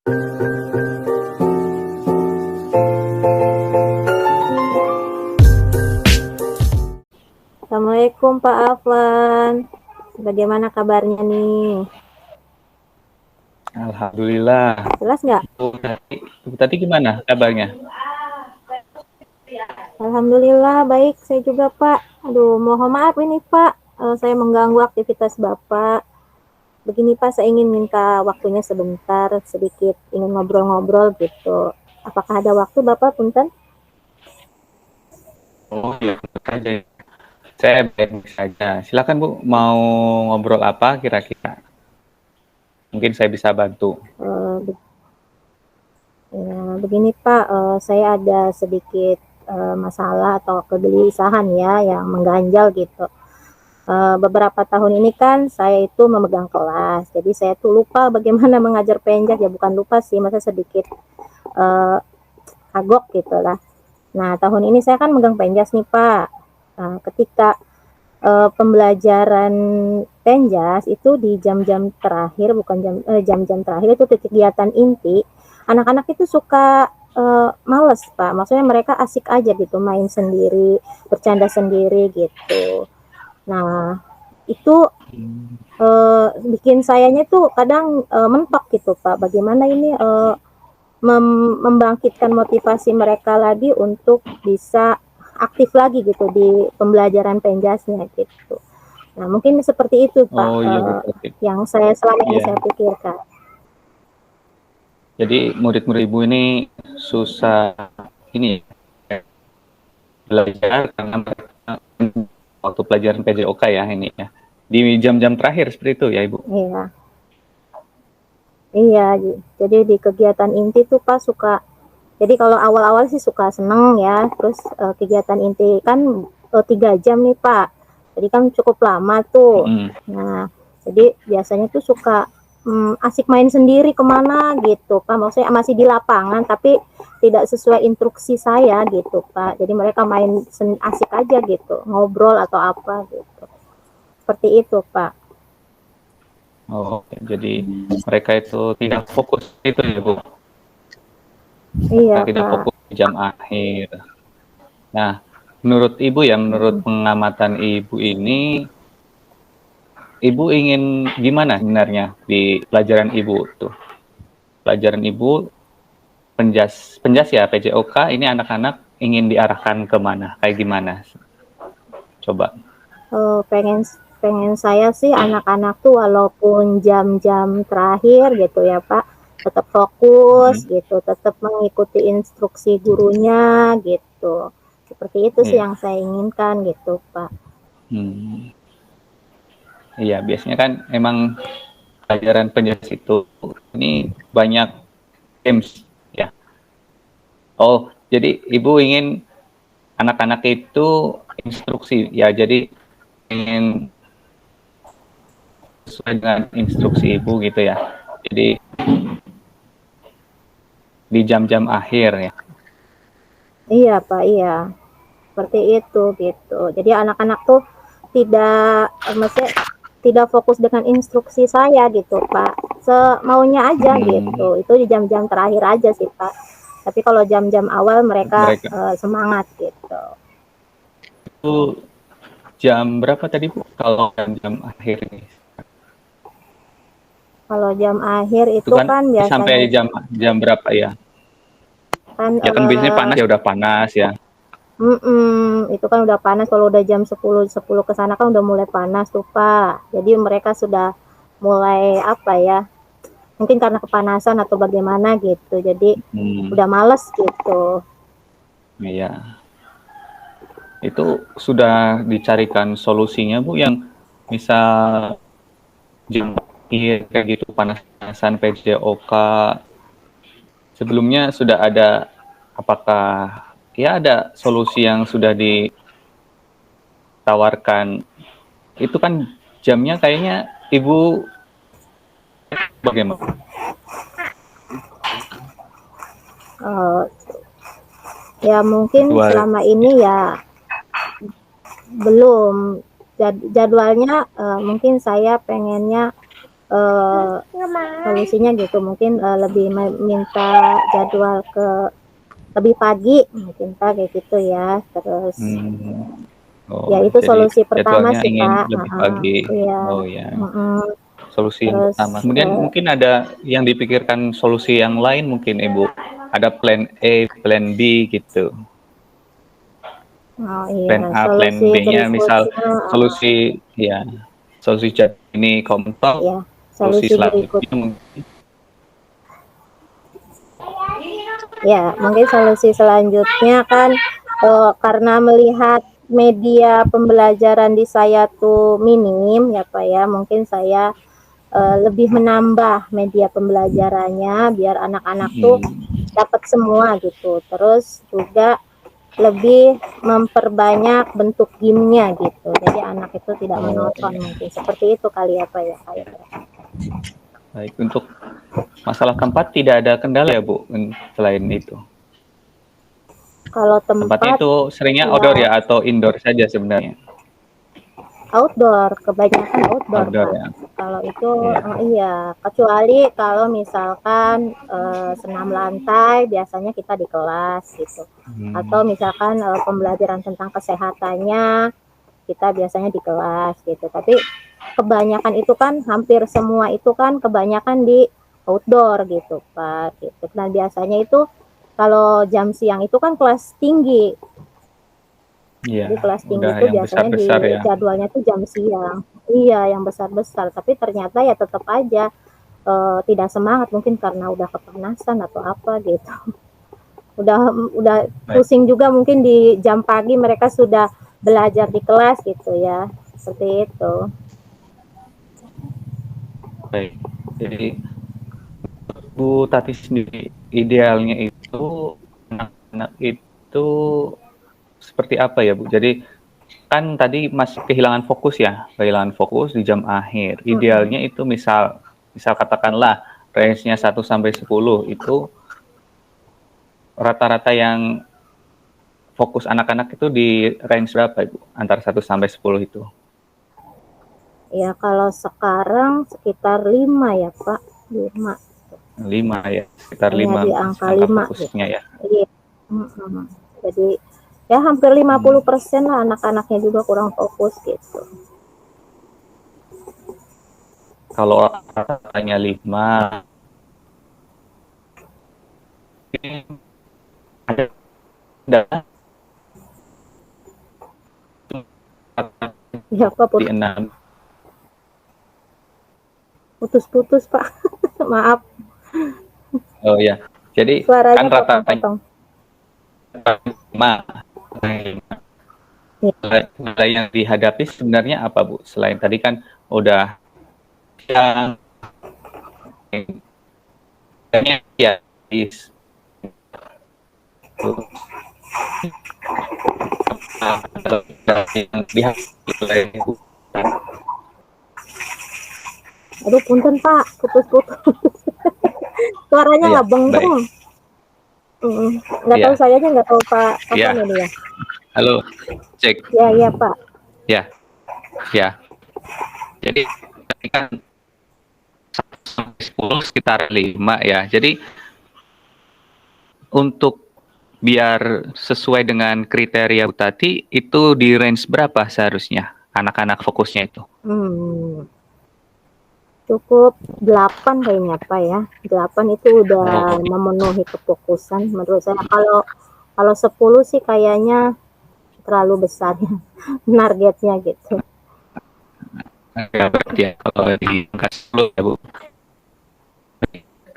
Assalamualaikum Pak Afwan. Bagaimana kabarnya nih? Alhamdulillah. Jelas nggak? Tadi gimana kabarnya? Alhamdulillah baik, saya juga Pak. Aduh, mohon maaf ini Pak, saya mengganggu aktivitas Bapak. Begini Pak, saya ingin minta waktunya sebentar, sedikit ingin ngobrol-ngobrol gitu. Apakah ada waktu Bapak, punten? Oh iya, aja. Saya baik saja. Silakan Bu, mau ngobrol apa kira-kira? Mungkin saya bisa bantu. Eh, Ya, begini Pak, saya ada sedikit masalah atau kegelisahan ya yang mengganjal gitu. Beberapa tahun ini kan saya itu memegang kelas, jadi saya tuh lupa bagaimana mengajar penjat, ya bukan lupa sih, masa sedikit uh, kagok gitu lah. Nah, tahun ini saya kan megang penjas nih Pak. Nah, ketika pembelajaran penjas itu di jam-jam terakhir, bukan jam-jam terakhir itu kegiatan inti, anak-anak itu suka males Pak, maksudnya mereka asik aja gitu main sendiri, bercanda sendiri gitu. Nah, itu bikin sayanya tuh kadang mentok gitu Pak, bagaimana ini membangkitkan motivasi mereka lagi untuk bisa aktif lagi gitu di pembelajaran penjasnya gitu. Nah, mungkin seperti itu Pak, Oh iya betul. yang saya selama ini saya Iya. pikirkan. Jadi murid-murid Ibu ini susah ini ya, belajar karena waktu pelajaran PJOK ya ini ya. Di jam-jam terakhir seperti itu ya Ibu. Iya, iya. Jadi di kegiatan inti tuh Pak suka. Jadi kalau awal-awal sih suka seneng ya, terus kegiatan inti kan 3 jam nih Pak. Jadi kan cukup lama tuh. Nah, jadi biasanya tuh suka asik main sendiri kemana gitu Pak. Maksudnya masih di lapangan tapi tidak sesuai instruksi saya gitu Pak. Jadi mereka main asik aja gitu, ngobrol atau apa gitu. Seperti itu Pak. Oh, jadi mereka itu tidak fokus itu ya Bu. Iya Mereka tidak Pak. fokus di jam akhir. Nah, menurut Ibu ya, menurut pengamatan Ibu ini, Ibu ingin gimana sebenarnya di pelajaran Ibu tuh? Pelajaran Ibu penjas ya PJOK ini anak-anak ingin diarahkan kemana? Kayak gimana? Coba. Pengen pengen saya sih anak-anak tuh walaupun jam-jam terakhir gitu ya Pak, tetap fokus gitu, tetap mengikuti instruksi gurunya gitu. Seperti itu sih yang saya inginkan gitu Pak. Iya, biasanya kan emang pelajaran penjas itu ini banyak games ya. Oh, jadi Ibu ingin anak-anak itu instruksi ya, jadi ingin sesuai dengan instruksi Ibu gitu ya. Jadi di jam-jam akhir ya. Iya Pak, iya. Seperti itu gitu. Jadi anak-anak tuh tidak maksudnya tidak fokus dengan instruksi saya gitu Pak. Semaunya aja gitu. Itu di jam-jam terakhir aja sih Pak. Tapi kalau jam-jam awal mereka semangat gitu. Itu jam berapa tadi Bu? Kalau jam akhir ini? Kalau jam akhir itu Itu kan biasanya sampai jam berapa ya? kan Ya kan biasanya panas ya, udah panas ya. itu kan udah panas, kalau udah jam 10 ke sana kan udah mulai panas tuh Pak. Jadi mereka sudah mulai apa ya? Mungkin karena kepanasan atau bagaimana gitu. Jadi udah males gitu. Iya. Itu sudah dicarikan solusinya Bu yang misal jam akhir kayak gitu panas-panasan PJOK sebelumnya sudah ada, apakah ya ada solusi yang sudah ditawarkan? Itu kan jamnya kayaknya Ibu bagaimana? Ya mungkin selama ini ya belum jadwalnya, mungkin saya pengennya eh, solusinya gitu, mungkin lebih minta jadwal ke lebih pagi mungkin Pak, kayak gitu ya. Terus ya Oh, itu jadi solusi pertama jadwalnya sih ingin Pak. lebih pagi. Iya. Oh ya, Mm-mm. solusi yang Terus pertama. Kemudian mungkin ada yang dipikirkan solusi yang lain mungkin Ibu. Ada plan A, plan B gitu. oh iya, Plan A, plan solusi B-nya misal berikutnya solusi ya, solusi ini kompor, ya, solusi solusi berikut. selanjutnya mungkin Ya, mungkin solusi selanjutnya kan karena melihat media pembelajaran di saya tuh minim ya Pak ya, mungkin saya lebih menambah media pembelajarannya biar anak-anak tuh dapat semua gitu. Terus juga lebih memperbanyak bentuk gamenya gitu. Jadi anak itu tidak oh, monoton, ya. mungkin seperti itu kali ya Pak ya. Baik, untuk masalah tempat tidak ada kendala ya Bu selain itu. Kalau Tempatnya tempat itu seringnya outdoor ya ya atau indoor saja sebenarnya? outdoor, kebanyakan outdoor Outdoor Pak. ya. Kalau itu Iya. iya, kecuali kalau misalkan senam lantai biasanya kita di kelas gitu. Atau misalkan pembelajaran tentang kesehatannya kita biasanya di kelas gitu. Tapi kebanyakan itu kan hampir semua itu kan kebanyakan di outdoor gitu Pak gitu. Dan biasanya itu kalau jam siang itu kan kelas tinggi. Iya, Jadi kelas tinggi udah itu yang biasanya di besar-besar ya. jadwalnya tuh jam siang. Iya, yang besar-besar. Tapi ternyata ya tetap aja tidak semangat mungkin karena udah kepanasan atau apa gitu. Udah Baik, pusing juga mungkin di jam pagi mereka sudah belajar di kelas gitu ya. Seperti itu. baik. Jadi Bu Tati sendiri idealnya itu anak-anak itu seperti apa ya Bu? Jadi kan tadi masih kehilangan fokus ya, kehilangan fokus di jam akhir. Mm-mm. Idealnya itu misal misal katakanlah range-nya 1 sampai 10 itu rata-rata yang fokus anak-anak itu di range berapa Ibu? Antara 1 sampai 10 itu. Ya kalau sekarang sekitar 5 ya Pak. 5. 5 ya, sekitar Hanya 5 di angka angka 5 fokusnya gitu. ya. Iya. Mm-mm. Jadi ya hampir 50% lah anak-anaknya juga kurang fokus gitu. Kalau rata-ratanya 5, ada Ya Pak, di 6. putus-putus Pak. Maaf, Oh ya, jadi kan suaranya rata-ratanya potong-potong. 5. Ya. Nilai yang dihadapi sebenarnya apa Bu? Selain tadi kan udah yang ya is yang dihadapi Aduh, punten Pak, putus-putus. Suaranya ya, nggak bengkeng. baik. Nggak tahu Ya, saya aja nggak tahu Pak apa ya. ini ya. Halo, cek. Ya, iya Pak. Ya, ya. Jadi kan 10 sekitar 5 ya. Jadi untuk biar sesuai dengan kriteria Bu Tati itu di range berapa seharusnya anak-anak fokusnya itu? Hmm, cukup 8 kayaknya Pak ya. 8 itu udah Oh, memenuhi kefokusan menurut saya. Kalau kalau 10 sih kayaknya terlalu besar ya targetnya gitu. ya berarti ya kalau di angka 10 ya Bu.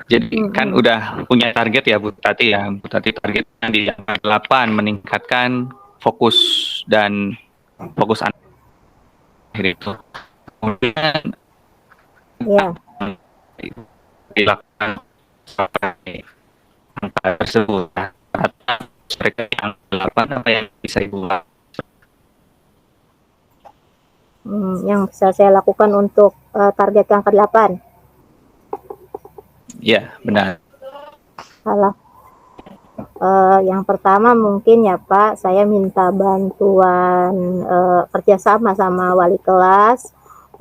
Jadi kan Mm-mm. udah punya target ya Bu Tati ya. Bu Tati targetnya di angka 8 meningkatkan fokus dan fokus anak itu. Kemudian Ya, dilakukan angka tersebut. Rata mereka yang 8 apa yang bisa Ibu? yang bisa saya lakukan untuk target yang ke-8. Ya, benar. Salah. Yang pertama mungkin ya Pak, saya minta bantuan kerjasama sama wali kelas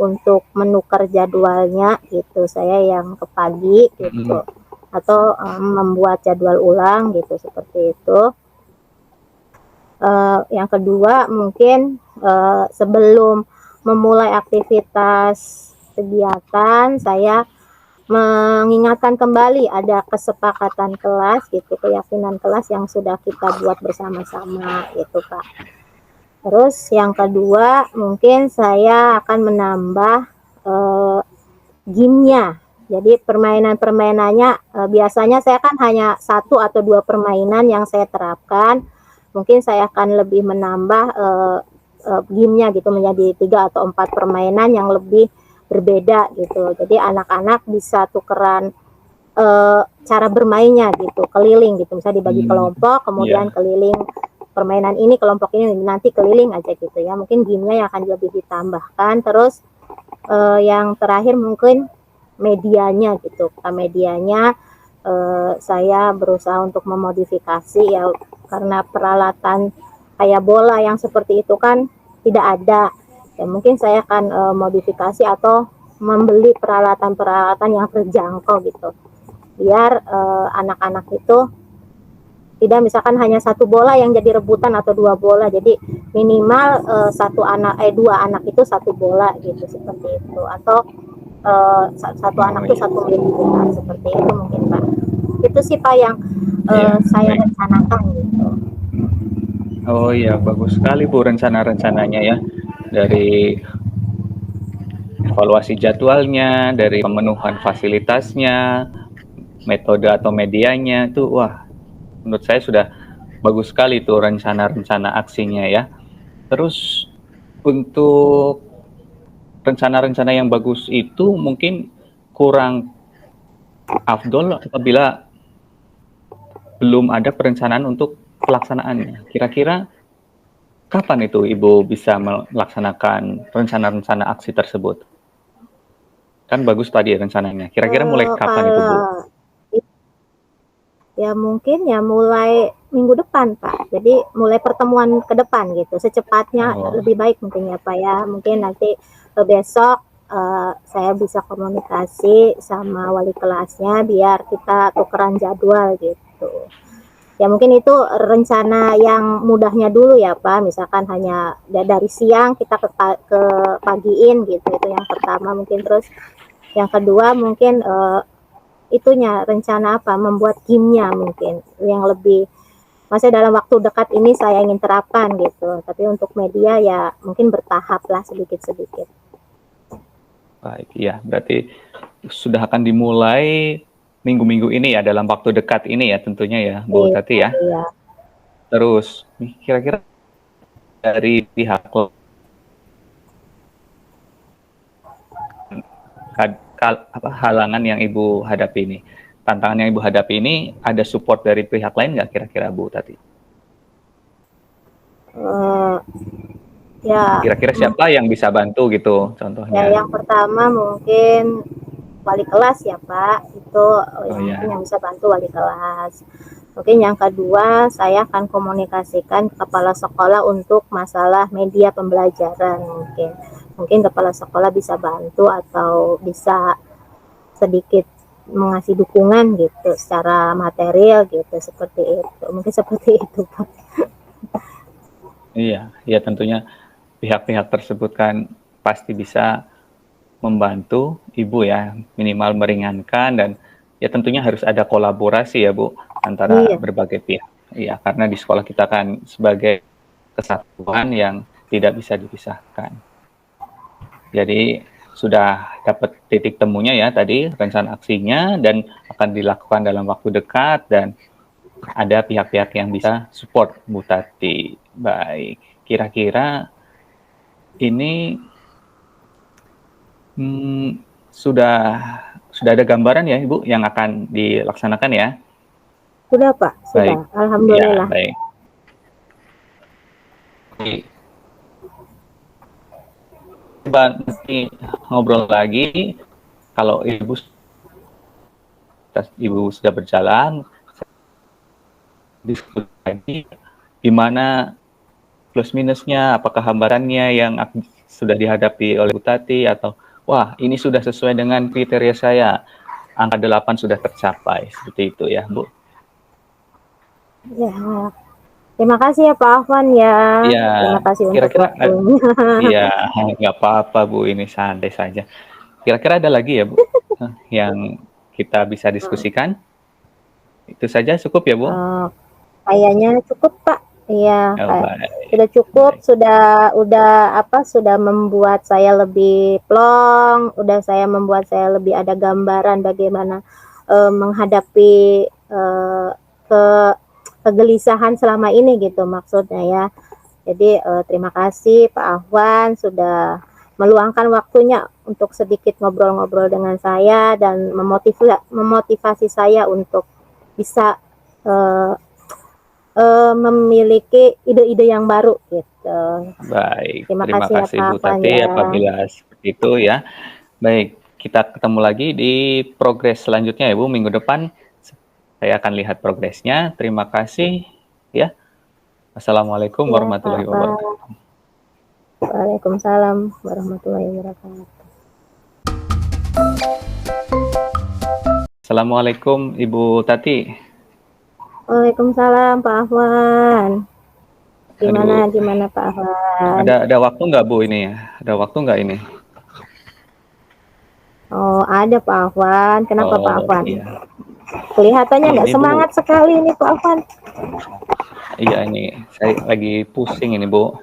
untuk menukar jadwalnya gitu, saya yang ke pagi gitu, atau membuat jadwal ulang gitu, seperti itu. Yang kedua mungkin sebelum memulai aktivitas kegiatan, saya mengingatkan kembali ada kesepakatan kelas gitu, keyakinan kelas yang sudah kita buat bersama-sama gitu Pak. Terus yang kedua mungkin saya akan menambah gamenya. Jadi permainan-permainannya biasanya saya kan hanya 1 atau 2 permainan yang saya terapkan. Mungkin saya akan lebih menambah gamenya gitu menjadi 3 atau 4 permainan yang lebih berbeda gitu. Jadi anak-anak bisa tukeran cara bermainnya gitu, keliling gitu. Misalnya dibagi kelompok, kemudian keliling permainan ini, kelompok ini, nanti keliling aja gitu ya. Mungkin gamenya yang akan lebih ditambahkan. Terus yang terakhir mungkin medianya gitu. Medianya saya berusaha untuk memodifikasi ya, karena peralatan kayak bola yang seperti itu kan tidak ada. Ya mungkin saya akan modifikasi atau membeli peralatan-peralatan yang terjangkau gitu. Biar anak-anak itu tidak misalkan hanya 1 bola yang jadi rebutan atau 2 bola, jadi minimal 2 anak itu 1 bola gitu, seperti itu, atau 1 anak itu 1 bola, seperti itu mungkin Pak. Itu sih Pak yang saya rencanakan gitu. Oh iya, bagus sekali Bu rencana-rencananya ya, dari evaluasi jadwalnya, dari pemenuhan fasilitasnya, metode atau medianya tuh, wah menurut saya sudah bagus sekali tuh rencana-rencana aksinya ya. Terus untuk rencana-rencana yang bagus itu mungkin kurang afdol apabila belum ada perencanaan untuk pelaksanaannya. Kira-kira kapan itu Ibu bisa melaksanakan rencana-rencana aksi tersebut? Kan bagus tadi rencananya. Kira-kira mulai kapan itu Bu? Ya mungkin ya mulai minggu depan Pak. Jadi mulai pertemuan ke depan gitu. Secepatnya lebih baik mungkin ya Pak ya. Mungkin nanti besok saya bisa komunikasi sama wali kelasnya biar kita tukeran jadwal gitu. Ya mungkin itu rencana yang mudahnya dulu ya Pak. Misalkan hanya dari siang kita ke pagiin gitu. Itu yang pertama mungkin. Terus yang kedua mungkin itunya rencana apa, membuat gamenya mungkin yang lebih, maksudnya dalam waktu dekat ini saya ingin terapkan gitu, tapi untuk media ya mungkin bertahap lah, sedikit-sedikit. Baik, ya berarti sudah akan dimulai minggu-minggu ini ya, dalam waktu dekat ini ya tentunya ya Bu Tati ya. Iya. Terus kira-kira dari pihak halangan yang Ibu hadapi ini, tantangan yang Ibu hadapi ini, ada support dari pihak lain nggak kira-kira Bu Tati? Ya. Kira-kira siapa yang bisa bantu gitu contohnya? Ya yang pertama mungkin wali kelas ya Pak, itu mungkin yang bisa bantu wali kelas. Mungkin yang kedua saya akan komunikasikan ke kepala sekolah untuk masalah media pembelajaran mungkin. Mungkin kepala sekolah bisa bantu atau bisa sedikit mengasih dukungan gitu secara material gitu, seperti itu. Mungkin seperti itu Pak. Iya, ya tentunya pihak-pihak tersebut kan pasti bisa membantu Ibu ya, minimal meringankan, dan ya tentunya harus ada kolaborasi ya Bu antara berbagai pihak. Iya, karena di sekolah kita kan sebagai kesatuan yang tidak bisa dipisahkan. Jadi sudah dapat titik temunya ya tadi rencana aksinya, dan akan dilakukan dalam waktu dekat, dan ada pihak-pihak yang bisa support Bu Tati. Baik, kira-kira ini sudah ada gambaran ya Ibu yang akan dilaksanakan ya? Sudah Pak, sudah. Baik. Alhamdulillah. Ya, baik. Coba nanti ngobrol lagi kalau Ibu sudah berjalan, diskusi lagi gimana plus minusnya, apakah hambarannya yang sudah dihadapi oleh Bu Tati, atau wah ini sudah sesuai dengan kriteria saya, angka 8 sudah tercapai, seperti itu ya Bu? Ya, terima kasih ya Pak Afwan ya. Iya, Terima kasih untuk kira-kira waktunya. iya, nggak apa-apa Bu, ini santai saja. Kira-kira ada lagi ya Bu, yang kita bisa diskusikan? Itu saja cukup ya Bu? Eh, kayaknya cukup Pak. Iya, Oh, kayak baik, sudah cukup, baik. sudah membuat saya lebih plong, saya membuat saya lebih ada gambaran bagaimana menghadapi eh, ke kegelisahan selama ini gitu maksudnya ya. Jadi terima kasih Pak Ahwan sudah meluangkan waktunya untuk sedikit ngobrol-ngobrol dengan saya dan memotivasi saya untuk bisa eh, memiliki ide-ide yang baru gitu. Baik, Terima terima kasih ya kasih Pak Bu Afwan Tati ya. apabila seperti itu ya. Baik, kita ketemu lagi di progres selanjutnya ya Bu, minggu depan saya akan lihat progresnya. Terima kasih ya. Assalamualaikum Ya Pak warahmatullahi Afwan. wabarakatuh. Waalaikumsalam warahmatullahi wabarakatuh. Assalamualaikum Ibu Tati. Waalaikumsalam Pak Afwan. Aduh, Gimana Pak Afwan? ada waktu nggak Bu ini ya? Ada waktu nggak ini? Oh ada Pak Afwan. Kenapa Pak Oh Afwan? iya, Kelihatannya nggak ini Bu. semangat sekali nih Pak Afwan. Iya ini saya lagi pusing ini Bu.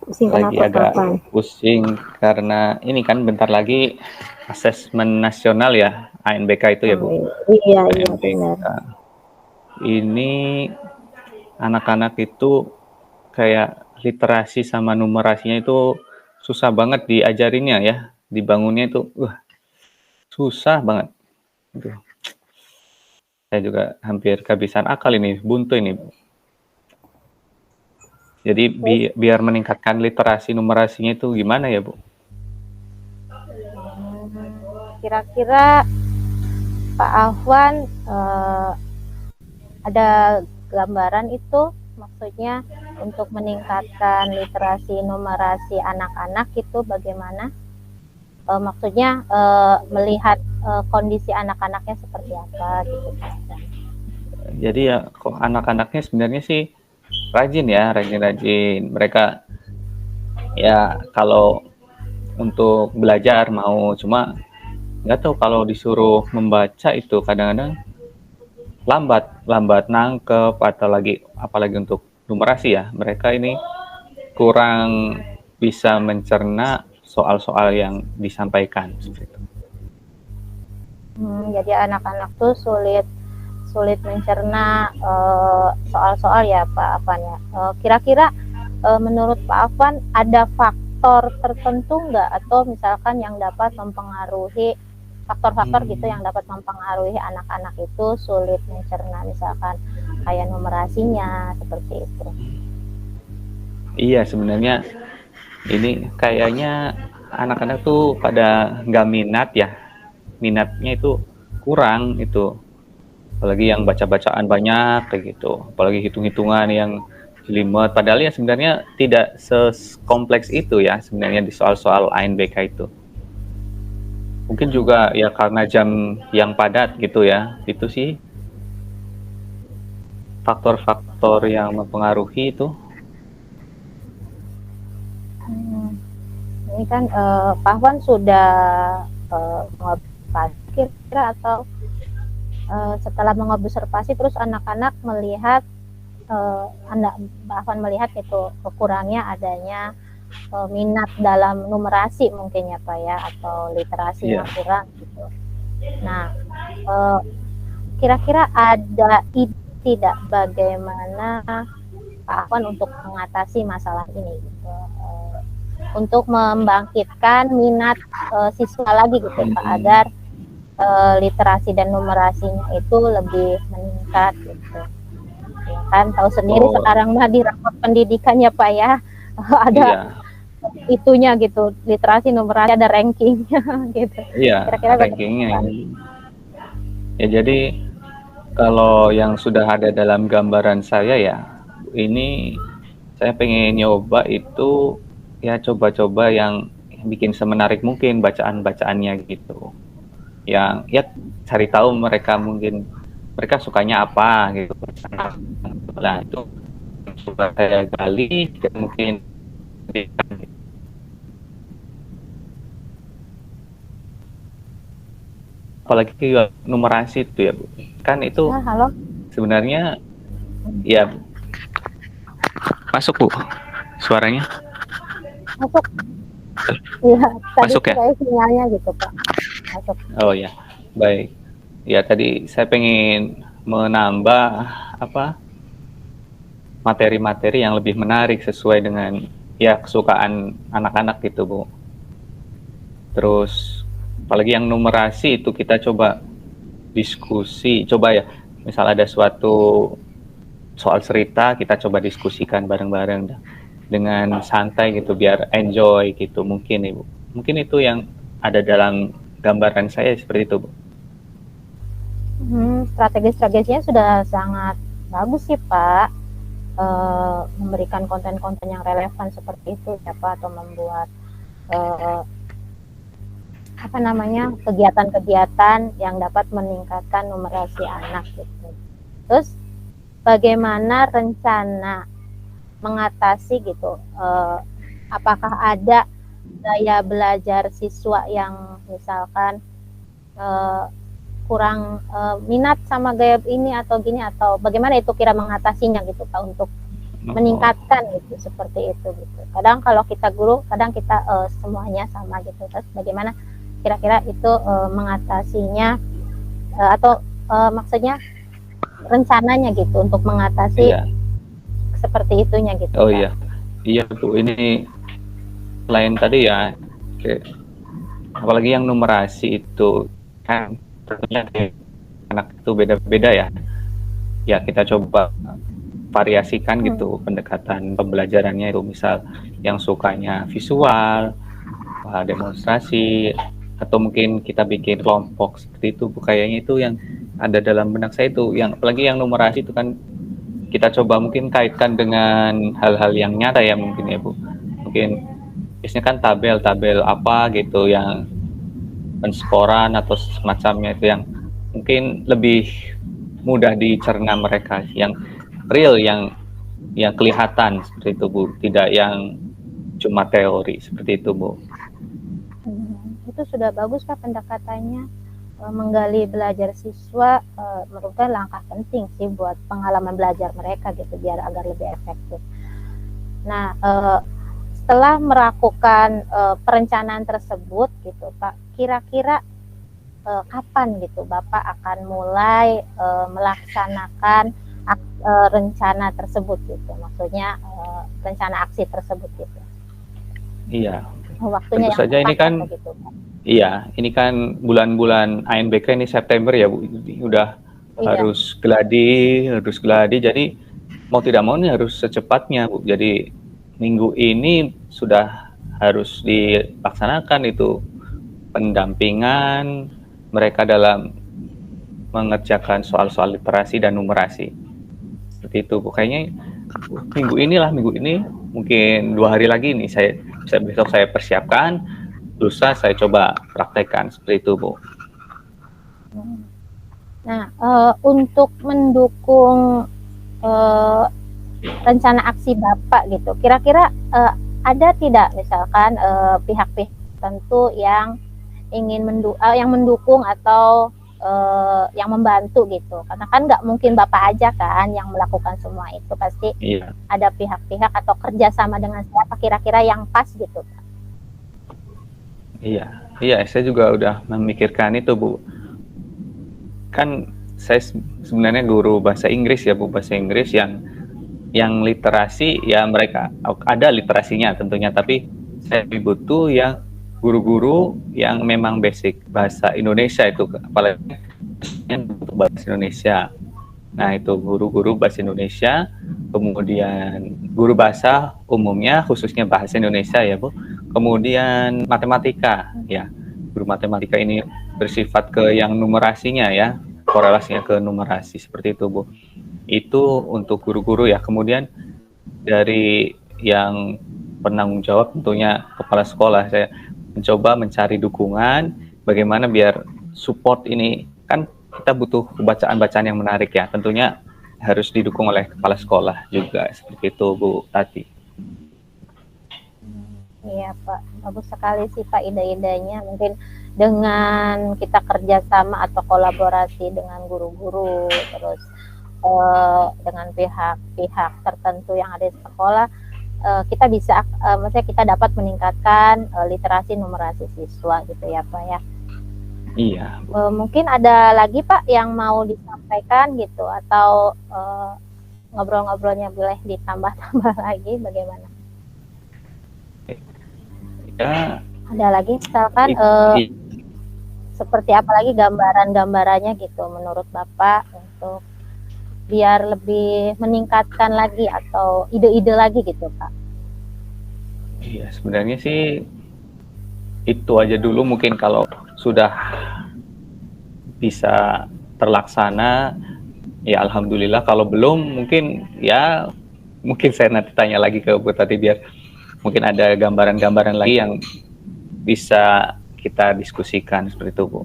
Pusing Lagi kenapa Pak agak Afwan? pusing karena ini kan bentar lagi asesmen nasional ya, ANBK itu ya Oh, Bu. iya benar. ANBK. Ini anak-anak itu kayak literasi sama numerasinya itu susah banget diajarinnya ya, dibangunnya itu susah banget. Aduh, saya juga hampir kehabisan akal ini, buntu ini. Jadi biar meningkatkan literasi numerasinya itu gimana ya Bu? Kira-kira Pak Afwan ada gambaran itu maksudnya untuk meningkatkan literasi numerasi anak-anak itu bagaimana? Maksudnya melihat kondisi anak-anaknya seperti apa gitu. Jadi ya kok anak-anaknya sebenarnya sih rajin ya, rajin-rajin. Mereka ya kalau untuk belajar mau, cuma nggak tahu kalau disuruh membaca itu kadang-kadang lambat nangkep, atau apalagi untuk numerasi ya, mereka ini kurang bisa mencerna soal-soal yang disampaikan seperti itu. Jadi anak-anak tuh sulit mencerna soal-soal ya Pak Afwan ya. Kira-kira menurut Pak Afwan ada faktor tertentu nggak, atau misalkan yang dapat mempengaruhi faktor-faktor gitu yang dapat mempengaruhi anak-anak itu sulit mencerna, misalkan kayak numerasinya seperti itu. Iya, sebenarnya ini kayaknya anak-anak tuh pada nggak minat ya, minatnya itu kurang itu, apalagi yang baca-bacaan banyak kayak gitu, apalagi hitung-hitungan yang jelimet, padahal ya sebenarnya tidak sekompleks itu ya sebenarnya di soal-soal ANBK itu. Mungkin juga ya karena jam yang padat gitu ya, itu sih faktor-faktor yang mempengaruhi itu. Ini kan Pak Afwan sudah mengobservasi kira atau setelah mengobservasi terus anak-anak melihat anak Pak Afwan melihat itu kurangnya adanya minat dalam numerasi mungkin ya Pak ya, atau literasi yang kurang gitu. Nah kira-kira ada ide tidak bagaimana Pak Afwan untuk mengatasi masalah ini gitu, untuk membangkitkan minat siswa lagi gitu Pak, agar literasi dan numerasinya itu lebih meningkat gitu. Ya kan tahu sendiri sekarang mah di rapot pendidikannya Pak ya ada itunya gitu, literasi numerasi ada rankingnya gitu. Iya, Kira-kira rankingnya. Ya jadi kalau yang sudah ada dalam gambaran saya ya, ini saya pengen nyoba itu ya coba-coba yang bikin semenarik mungkin bacaan-bacaannya gitu. Yang ya cari tahu mereka mungkin mereka sukanya apa gitu. Nah itu coba saya gali dan mungkin apalagi numerasi itu ya Bu. Kan itu Halo. sebenarnya ya masuk Bu suaranya. Masuk. Iya, tadi Masuk ya? saya sinyalnya gitu, Pak. Masuk. Oh ya, baik. Ya tadi saya pengen menambah apa materi-materi yang lebih menarik sesuai dengan ya kesukaan anak-anak gitu Bu. Terus apalagi yang numerasi itu kita coba diskusi, coba ya misal ada suatu soal cerita kita coba diskusikan bareng-bareng dengan santai gitu biar enjoy gitu mungkin Ibu. Mungkin itu yang ada dalam gambaran saya seperti itu Bu. Strategi-strateginya sudah sangat bagus sih Pak. Memberikan konten-konten yang relevan seperti itu ya Pak, atau membuat kegiatan-kegiatan yang dapat meningkatkan numerasi anak gitu. Terus bagaimana rencana mengatasi gitu? Apakah ada gaya belajar siswa yang misalkan kurang minat sama gaya ini atau gini, atau bagaimana itu kira mengatasinya gitu Pak untuk meningkatkan gitu seperti itu gitu. Kadang kalau kita guru, kadang kita semuanya sama gitu. Terus bagaimana kira-kira itu mengatasinya atau maksudnya rencananya gitu untuk mengatasi seperti itunya gitu. Oh Pak. iya, iya Bu. Ini selain tadi ya, apalagi yang numerasi itu kan tentunya anak itu beda-beda ya. Ya kita coba variasikan gitu pendekatan pembelajarannya itu, misal yang sukanya visual, demonstrasi, atau mungkin kita bikin kelompok seperti itu. Kayaknya itu yang ada dalam benak saya itu, yang apalagi yang numerasi itu kan kita coba mungkin kaitkan dengan hal-hal yang nyata ya mungkin ya Bu. Mungkin biasanya kan tabel-tabel apa gitu yang penskoran atau semacamnya itu yang mungkin lebih mudah dicerna mereka, yang real, yang kelihatan seperti itu Bu, tidak yang cuma teori seperti itu Bu. Itu sudah bagus Pak pendekatannya. Menggali belajar siswa merupakan langkah penting sih buat pengalaman belajar mereka gitu, biar agar lebih efektif. Nah, setelah melakukan perencanaan tersebut gitu Pak, kira-kira kapan gitu Bapak akan mulai melaksanakan rencana tersebut gitu, maksudnya rencana aksi tersebut gitu. Iya. Waktunya tentu saja ini kan gitu, Pak. Iya, ini kan bulan-bulan ANBK ini September ya Bu, udah harus geladi, jadi mau tidak mau ini harus secepatnya Bu. Jadi minggu ini sudah harus dilaksanakan itu pendampingan mereka dalam mengerjakan soal-soal literasi dan numerasi. Seperti itu Bu. Kayaknya minggu ini mungkin 2 hari lagi nih besok saya persiapkan, lusa saya coba praktekkan seperti itu Bu. Nah, untuk mendukung rencana aksi Bapak gitu, kira-kira ada tidak misalkan pihak-pihak tertentu yang ingin yang mendukung atau yang membantu gitu, karena kan nggak mungkin Bapak aja kan yang melakukan semua itu, pasti ada pihak-pihak atau kerjasama dengan siapa kira-kira yang pas gitu Pak. Iya, saya juga udah memikirkan itu Bu. Kan saya sebenarnya guru bahasa Inggris ya Bu, bahasa Inggris yang literasi ya mereka ada literasinya tentunya, tapi saya butuh yang guru-guru yang memang basic bahasa Indonesia itu, apalagi untuk bahasa Indonesia. Nah itu guru-guru bahasa Indonesia, kemudian guru bahasa umumnya khususnya bahasa Indonesia ya Bu, kemudian matematika ya, guru matematika ini bersifat ke yang numerasinya ya, korelasinya ke numerasi seperti itu Bu. Itu untuk guru-guru ya. Kemudian dari yang penanggung jawab tentunya kepala sekolah, saya mencoba mencari dukungan bagaimana biar support ini, kan kita butuh bacaan-bacaan yang menarik ya, tentunya harus didukung oleh kepala sekolah juga, seperti itu Bu Tati. Iya Pak, bagus sekali sih Pak ide-idenya. Mungkin dengan kita kerjasama atau kolaborasi dengan guru-guru, terus dengan pihak-pihak tertentu yang ada di sekolah, kita bisa, maksudnya kita dapat meningkatkan literasi numerasi siswa gitu ya Pak ya. Iya. Mungkin ada lagi Pak yang mau disampaikan gitu, atau ngobrol-ngobrolnya boleh ditambah-tambah lagi, bagaimana? Ya. Ada lagi misalkan seperti apa lagi gambaran-gambarannya gitu menurut Bapak untuk biar lebih meningkatkan lagi atau ide-ide lagi gitu Pak? Iya, sebenarnya sih itu aja dulu, mungkin kalau sudah bisa terlaksana ya alhamdulillah, kalau belum mungkin ya mungkin saya nanti tanya lagi ke Bu Tati biar mungkin ada gambaran-gambaran lagi yang bisa kita diskusikan seperti itu Bu.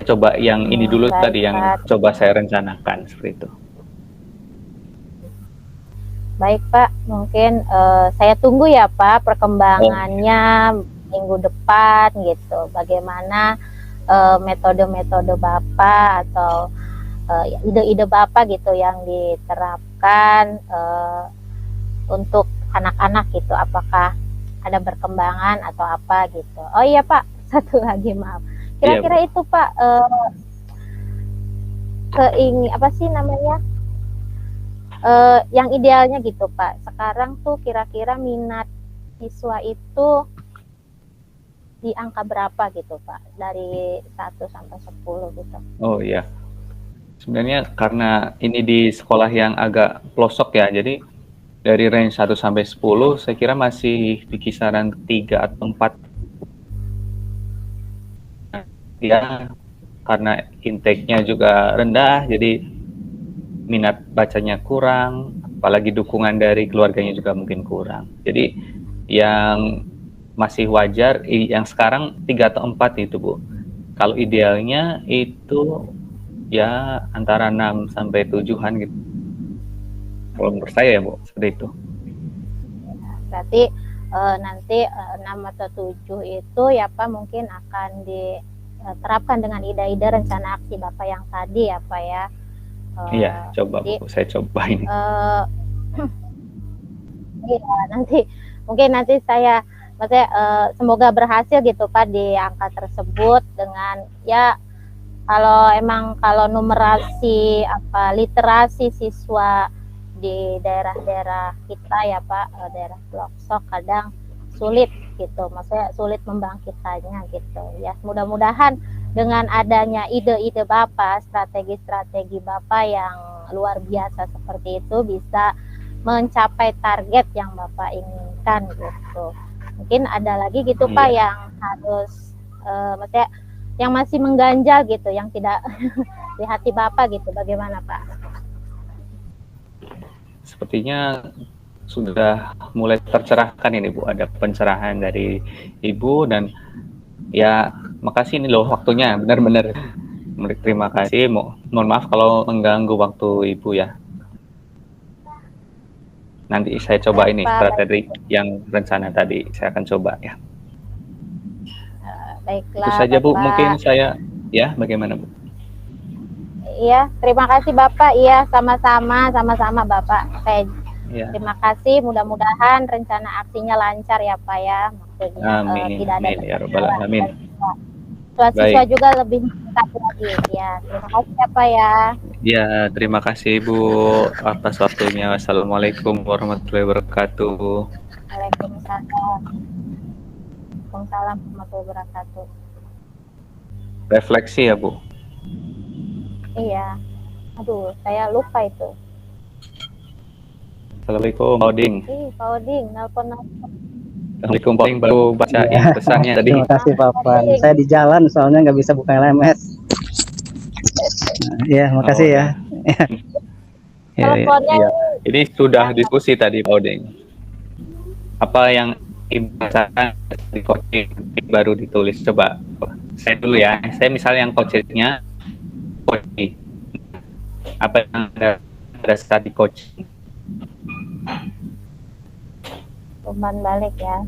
Coba yang ini dulu Baik, tadi yang Pak. coba saya rencanakan seperti itu. Baik Pak, mungkin saya tunggu ya Pak perkembangannya minggu depan gitu. Bagaimana metode-metode Bapak atau ide-ide Bapak gitu yang diterapkan untuk anak-anak gitu. Apakah ada perkembangan atau apa gitu. Oh iya Pak, satu lagi maaf. Kira-kira itu Pak apa sih namanya? Yang idealnya gitu Pak, sekarang tuh kira-kira minat siswa itu di angka berapa gitu Pak, dari 1 sampai 10 gitu? Oh iya, sebenarnya karena ini di sekolah yang agak pelosok ya, jadi dari range 1 sampai 10 saya kira masih di kisaran 3 atau 4 ya, karena intake-nya juga rendah, jadi minat bacanya kurang, apalagi dukungan dari keluarganya juga mungkin kurang. Jadi yang masih wajar, yang sekarang 3 atau 4 itu Bu. Kalau idealnya itu ya antara 6 sampai 7-an gitu. Kalau menurut saya ya Bu, seperti itu. Berarti nanti 6 atau 7 itu ya Pak mungkin akan diterapkan dengan ide-ide rencana aksi Bapak yang tadi ya Pak ya. Iya, coba jadi, Bu, saya cobain. Iya, mungkin nanti saya maksudnya semoga berhasil gitu Pak di angka tersebut dengan ya kalau numerasi literasi siswa di daerah-daerah kita ya Pak, daerah pelosok kadang sulit gitu, maksudnya sulit membangkitkannya gitu ya. Mudah-mudahan dengan adanya ide-ide Bapak, strategi-strategi Bapak yang luar biasa seperti itu bisa mencapai target yang Bapak inginkan gitu. Mungkin ada lagi gitu Pak yang harus maksudnya yang masih mengganjal gitu, yang tidak di hati Bapak gitu, bagaimana Pak? Sepertinya sudah mulai tercerahkan ini Bu, ada pencerahan dari Ibu, dan ya makasih ini loh waktunya, benar-benar terima kasih. Mohon maaf kalau mengganggu waktu Ibu ya. Nanti saya coba ini strategi yang rencana tadi, saya akan coba ya. Baiklah. Itu saja Bu, Bapak. mungkin saya ya, bagaimana Bu? Iya, terima kasih Bapak. Iya, sama-sama Bapak. Saya terima kasih. Mudah-mudahan rencana aksinya lancar ya Pak ya. Maksudnya amin, tidak ada ya Rabbal Alamin. Siswa juga lebih meningkat lagi. Ya, terima kasih ya Pak ya. Ya, terima kasih Bu atas waktunya. Wassalamualaikum warahmatullahi wabarakatuh. Waalaikumsalam. Waalaikumsalam warahmatullahi wabarakatuh. Refleksi ya Bu. Iya. Aduh, saya lupa itu. Assalamualaikum Pak Oding. Pak Oding, nelpon. Assalamualaikum Pak Oding, baru bacain pesannya tadi. Terima kasih Pak Pan. Saya di jalan soalnya nggak bisa buka LMS. Iya, makasih ya. Teleponnya Jadi sudah diskusi tadi Pak Odeng. Apa yang Ibu rasakan di coaching baru ditulis? Coba saya dulu ya. Saya misalnya yang coachingnya coaching. Apa yang ada saat di coaching? Umpan balik ya.